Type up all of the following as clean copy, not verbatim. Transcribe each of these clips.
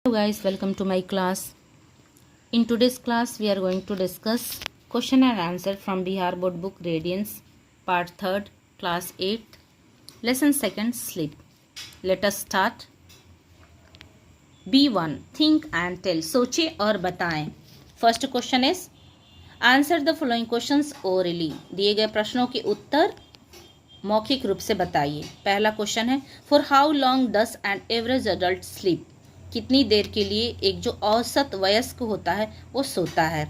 Hello guys, welcome to my class. In today's class we are going to discuss question and answer from Bihar Board book Radiance part 3rd class 8th lesson 2nd sleep. Let us start. B1 think and tell. सोचे और बताएं. First question is answer the following questions orally. दिए गए प्रश्नों के उत्तर मौखिक रूप से बताइए. पहला क्वेश्चन है for how long does an average adult sleep. कितनी देर के लिए एक जो औसत वयस्क होता है वो सोता है.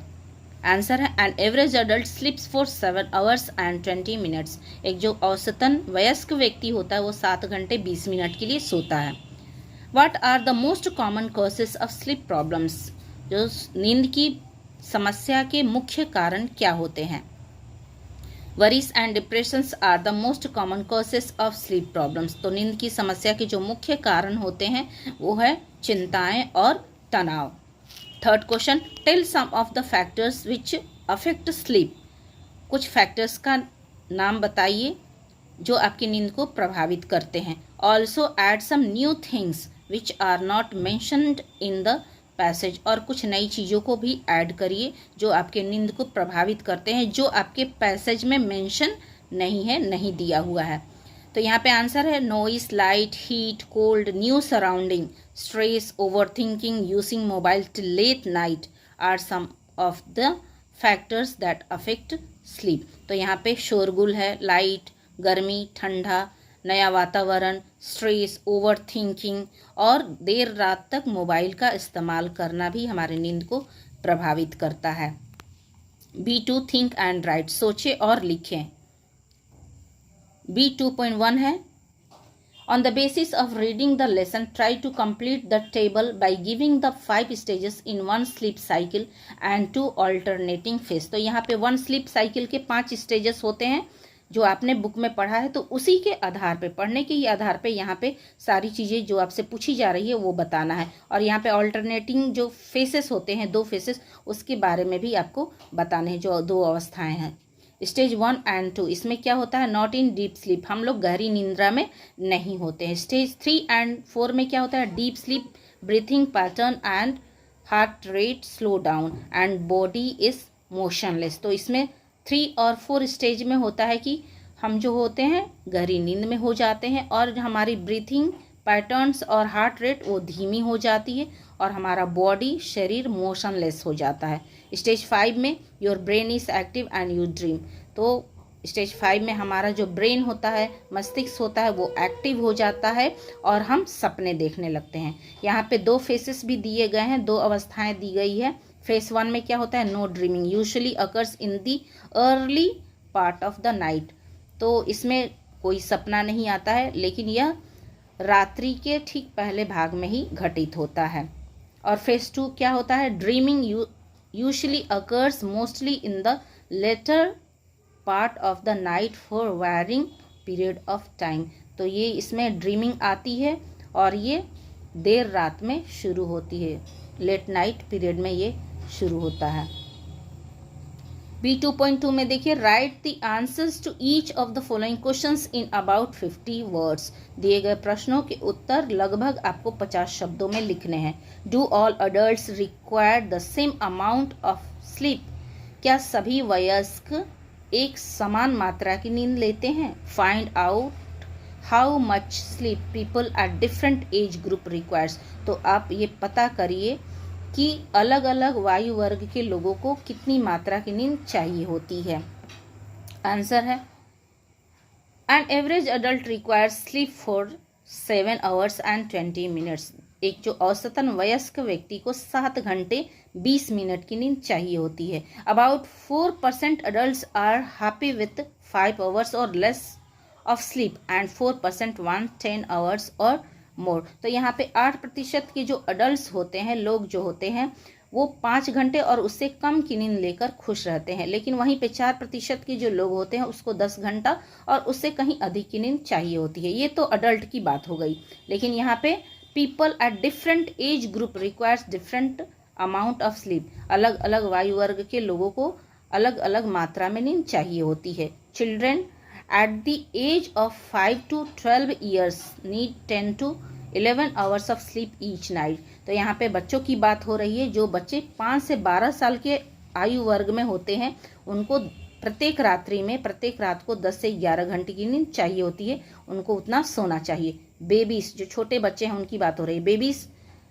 आंसर है an average adult स्लीप्स for 7 hours and 20 minutes. एक जो औसतन वयस्क व्यक्ति होता है वो 7 घंटे 20 मिनट के लिए सोता है. What are the most common causes of sleep problems. जो नींद की समस्या के मुख्य कारण क्या होते हैं. Worries and depressions are the most common causes of sleep problems. तो नींद की समस्या के जो मुख्य कारण होते हैं वो है चिंताएं और तनाव. Third question tell some of the factors which affect sleep. कुछ फैक्टर्स का नाम बताइए जो आपकी नींद को प्रभावित करते हैं. Also add some new things which are not mentioned in the passage. और कुछ नई चीज़ों को भी ऐड करिए जो आपके नींद को प्रभावित करते हैं जो आपके पैसेज में मेंशन नहीं है, नहीं दिया हुआ है. तो यहाँ पे आंसर है noise, light, heat, cold, new surrounding, stress, over thinking, using mobile till late night are some of the factors that affect sleep. तो यहाँ पे शोरगुल है, लाइट, गर्मी, ठंडा, नया वातावरण, स्ट्रेस, ओवर थिंकिंग और देर रात तक मोबाइल का इस्तेमाल करना भी हमारे नींद को प्रभावित करता है. B2 think and right. सोचे और लिखें. B2.1 है on the basis of reading the lesson try to complete the table by giving the 5 stages in 1 sleep cycle and 2 alternating phase. तो यहाँ पे 1 स्लीप साइकिल के 5 स्टेजेस होते हैं जो आपने बुक में पढ़ा है. तो उसी के आधार पे, पढ़ने के ही आधार पे यहाँ पे सारी चीज़ें जो आपसे पूछी जा रही है वो बताना है. और यहाँ पे ऑल्टरनेटिंग जो फेसेस होते हैं, 2 फेसेस, उसके बारे में भी आपको बताने हैं जो 2 अवस्थाएं हैं. स्टेज 1 एंड 2 इसमें क्या होता है नॉट इन डीप स्लीप. हम लोग गहरी निंद्रा में नहीं होते हैं. स्टेज 3 एंड 4 में क्या होता है deep sleep, breathing pattern and heart rate slow down and body is motionless. तो इसमें 3 और 4 स्टेज में होता है कि हम जो होते हैं गहरी नींद में हो जाते हैं और हमारी ब्रीथिंग पैटर्न्स और हार्ट रेट वो धीमी हो जाती है और हमारा बॉडी, शरीर मोशनलेस हो जाता है. स्टेज 5 में your brain is active and you dream. तो स्टेज 5 में हमारा जो ब्रेन होता है, मस्तिष्क होता है, वो एक्टिव हो जाता है और हम सपने देखने लगते हैं. यहाँ पे 2 फेसेस भी दिए गए हैं, 2 अवस्थाएं दी गई है. फेस 1 में क्या होता है no dreaming usually occurs in the early part of the night. तो इसमें कोई सपना नहीं आता है लेकिन यह रात्रि के ठीक पहले भाग में ही घटित होता है. और फेस 2 क्या होता है dreaming usually occurs mostly in the latter part of the night for varying period of time. तो ये इसमें ड्रीमिंग आती है और ये देर रात में शुरू होती है, लेट नाइट पीरियड में ये शुरू होता है. B2.2 में देखिए write the answers to each of the following questions in about 50 words. दिए गए प्रश्नों के उत्तर लगभग आपको 50 शब्दों में लिखने हैं. Do all adults require the same amount of sleep. क्या सभी वयस्क एक समान मात्रा की नींद लेते हैं. Find out how much sleep people at different age group requires. तो आप ये पता करिए कि अलग अलग वायु वर्ग के लोगों को कितनी मात्रा की नींद चाहिए होती है. आंसर है an average adult requires sleep for 7 hours and 20 minutes. एक जो औसतन वयस्क व्यक्ति को 7 घंटे 20 मिनट की नींद चाहिए होती है. About 4% adults are happy with 5 hours or less of sleep and 4% want 10 hours or more. तो यहाँ पे 8% के जो अडल्ट होते हैं, लोग जो होते हैं वो 5 घंटे और उससे कम की नींद लेकर खुश रहते हैं. लेकिन वहीं पे 4% के जो लोग होते हैं उसको 10 घंटा और उससे कहीं अधिक की नींद चाहिए होती है. ये तो अडल्ट की बात हो गई. लेकिन यहाँ पे people at different age group requires different amount of sleep. अलग अलग वायु वर्ग के लोगों को अलग अलग मात्रा में नींद चाहिए होती है. Children at the age of 5 to 12 years need 10 to 11 hours of sleep each night. तो यहाँ पे बच्चों की बात हो रही है। जो बच्चे 5 से 12 साल के आयु वर्ग में होते हैं उनको प्रत्येक रात को 10 से 11 घंटे की नींद चाहिए होती है, उनको उतना सोना चाहिए। बेबीज, जो छोटे बच्चे हैं उनकी बात हो रही है। Babies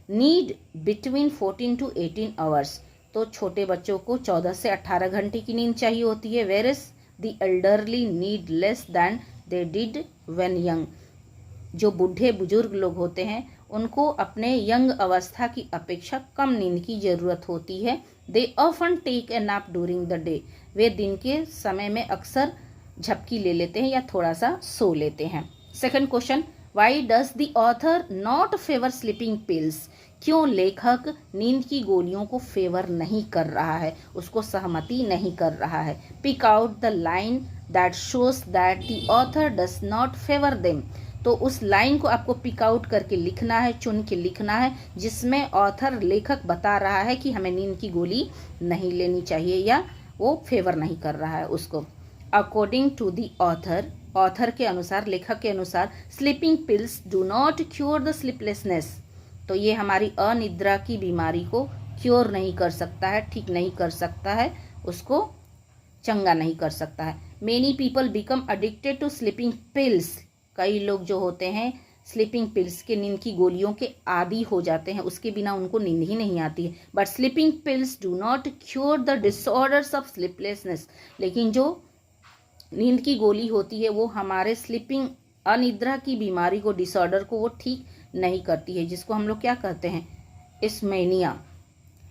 need between 14 to 18 hours. तो छोटे बच्चों को 14 से 18 घंटे की नींद चाहिए होती है। Where is the elderly need less than they did when young. जो बूढ़े बुजुर्ग लोग होते हैं उनको अपने यंग अवस्था की अपेक्षा कम नींद की ज़रूरत होती है। They often take a nap during the day. वे दिन के समय में अक्सर झपकी ले लेते हैं या थोड़ा सा सो लेते हैं। Second question, why does the author not favour sleeping pills. क्यों लेखक नींद की गोलियों को फेवर नहीं कर रहा है, उसको सहमति नहीं कर रहा है। Pick out the line that shows that the author does not favour them. तो उस लाइन को आपको पिक आउट करके लिखना है, चुन के लिखना है, जिसमें ऑथर लेखक बता रहा है कि हमें नींद की गोली नहीं लेनी चाहिए या वो फेवर नहीं कर रहा है उसको। अकॉर्डिंग टू द ऑथर के अनुसार, लेखक के अनुसार, sleeping pills do not cure the sleeplessness. तो ये हमारी अनिद्रा की बीमारी को क्योर नहीं कर सकता है, ठीक नहीं कर सकता है, उसको चंगा नहीं कर सकता है। Many people become addicted to sleeping pills. कई लोग जो होते हैं स्लीपिंग पिल्स के, नींद की गोलियों के आदी हो जाते हैं, उसके बिना उनको नींद ही नहीं आती है। But sleeping pills do not cure the disorders of sleeplessness. लेकिन जो नींद की गोली होती है वो हमारे स्लीपिंग, अनिद्रा की बीमारी को, डिसऑर्डर को वो ठीक नहीं करती है, जिसको हम लोग क्या कहते हैं, इस्मेनिया।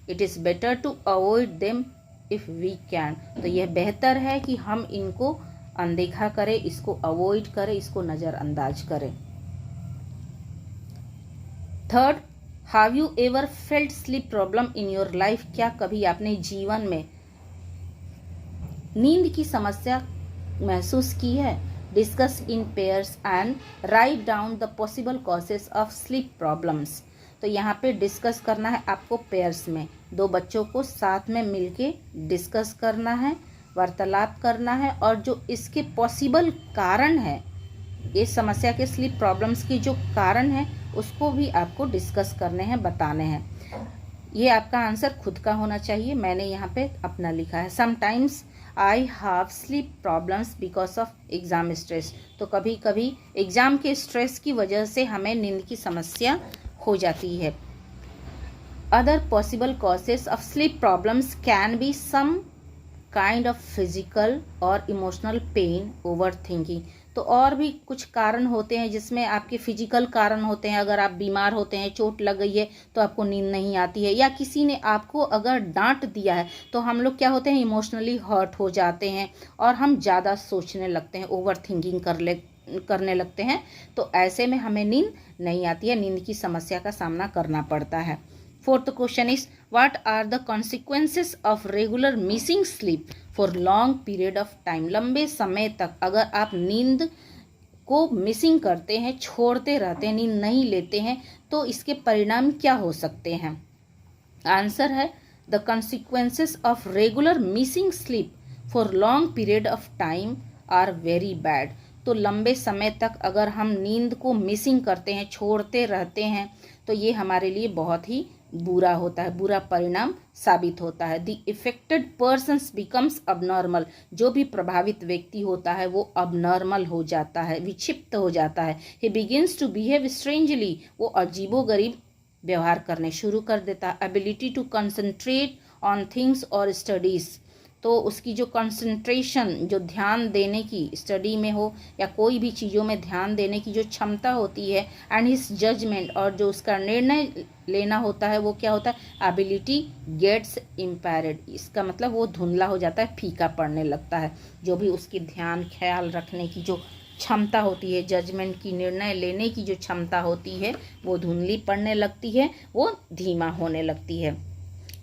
It is better to avoid them if we can. तो यह बेहतर है कि हम इनको अनदेखा करें, इसको अवॉइड करें, इसको नज़रअंदाज करें। Third, have you ever felt sleep problem in your life. क्या कभी आपने जीवन में नींद की समस्या महसूस की है। Discuss in pairs and write down the possible causes of sleep problems. तो यहाँ पे डिस्कस करना है आपको पेयर्स में, दो बच्चों को साथ में मिलके डिस्कस करना है, वार्तालाप करना है, और जो इसके पॉसिबल कारण है, इस समस्या के स्लीप प्रॉब्लम्स के जो कारण है उसको भी आपको डिस्कस करने हैं, बताने हैं। ये आपका आंसर खुद का होना चाहिए, मैंने यहाँ पे अपना लिखा है। Sometimes I have sleep problems because of exam stress. तो कभी कभी एग्ज़ाम के स्ट्रेस की वजह से हमें नींद की समस्या हो जाती है। Other possible causes of sleep problems can be some kind of physical और इमोशनल पेन, ओवर थिंकिंग। तो और भी कुछ कारण होते हैं जिसमें आपके फिजिकल कारण होते हैं। अगर आप बीमार होते हैं, चोट लग गई है तो आपको नींद नहीं आती है, या किसी ने आपको अगर डांट दिया है तो हम लोग क्या होते हैं, इमोशनली हर्ट हो जाते हैं और हम ज़्यादा सोचने लगते हैं, ओवर थिंकिंग करने लगते हैं। तो ऐसे में हमें नींद नहीं आती है, नींद की समस्या का सामना करना पड़ता है। Fourth question is, what are the consequences of regular missing sleep for long period of time. लंबे समय तक अगर आप नींद को मिसिंग करते हैं, छोड़ते रहते हैं, नींद नहीं लेते हैं, तो इसके परिणाम क्या हो सकते हैं। आंसर है, the consequences of regular missing sleep for long period of time are very bad. तो लंबे समय तक अगर हम नींद को मिसिंग करते हैं, छोड़ते रहते हैं, तो ये हमारे लिए बहुत ही बुरा होता है, बुरा परिणाम साबित होता है। The affected persons becomes abnormal. जो भी प्रभावित व्यक्ति होता है वो अबनॉर्मल हो जाता है, विक्षिप्त हो जाता है। He begins to behave strangely. वो अजीबोगरीब व्यवहार करने शुरू कर देता है। Ability to concentrate on things और स्टडीज़। तो उसकी जो कंसंट्रेशन, जो ध्यान देने की, स्टडी में हो या कोई भी चीज़ों में ध्यान देने की जो क्षमता होती है, एंड हिज जजमेंट, और जो उसका निर्णय लेना होता है, वो क्या होता है, एबिलिटी गेट्स इम्पेयर्ड। इसका मतलब वो धुंधला हो जाता है, फीका पड़ने लगता है। जो भी उसकी ध्यान ख्याल रखने की जो क्षमता होती है, जजमेंट की, निर्णय लेने की जो क्षमता होती है, वो धुंधली पड़ने लगती है, वो धीमा होने लगती है।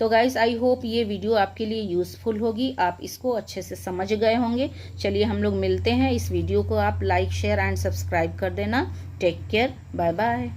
तो गाइस, आई होप ये वीडियो आपके लिए यूज़फुल होगी, आप इसको अच्छे से समझ गए होंगे। चलिए हम लोग मिलते हैं। इस वीडियो को आप लाइक, शेयर एंड सब्सक्राइब कर देना। Take care, bye bye.